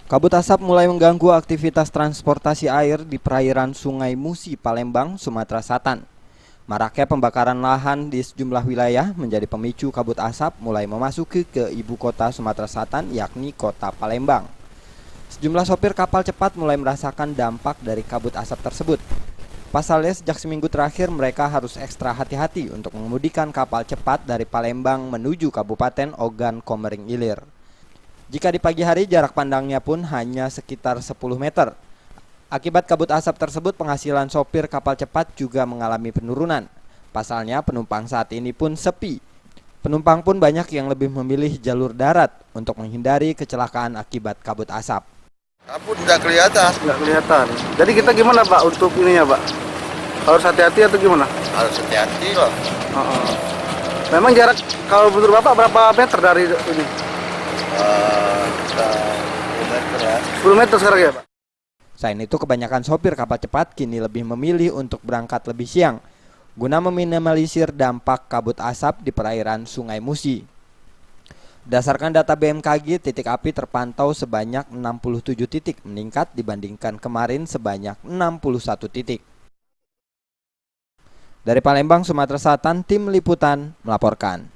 Kabut asap mulai mengganggu aktivitas transportasi air di perairan Sungai Musi, Palembang, Sumatera Selatan. Maraknya pembakaran lahan di sejumlah wilayah menjadi pemicu kabut asap mulai memasuki ke ibu kota Sumatera Selatan, yakni kota Palembang. Sejumlah sopir kapal cepat mulai merasakan dampak dari kabut asap tersebut. Pasalnya sejak seminggu terakhir mereka harus ekstra hati-hati untuk mengemudikan kapal cepat dari Palembang menuju Kabupaten Ogan Komering Ilir. Jika di pagi hari jarak pandangnya pun hanya sekitar 10 meter. Akibat kabut asap tersebut penghasilan sopir kapal cepat juga mengalami penurunan. Pasalnya penumpang saat ini pun sepi. Penumpang pun banyak yang lebih memilih jalur darat untuk menghindari kecelakaan akibat kabut asap. Kabut nggak kelihatan. Nggak kelihatan. Jadi kita gimana Pak untuk ininya Pak? Harus hati-hati atau gimana? Harus hati-hati loh. Oh. Memang jarak kalau menurut Bapak berapa meter dari ini? 10 meter ya. 10 meter sekarang ya Pak? Selain itu kebanyakan sopir kapal cepat kini lebih memilih untuk berangkat lebih siang guna meminimalisir dampak kabut asap di perairan Sungai Musi. Berdasarkan data BMKG, titik api terpantau sebanyak 67 titik, meningkat dibandingkan kemarin sebanyak 61 titik. Dari Palembang, Sumatera Selatan, tim liputan melaporkan.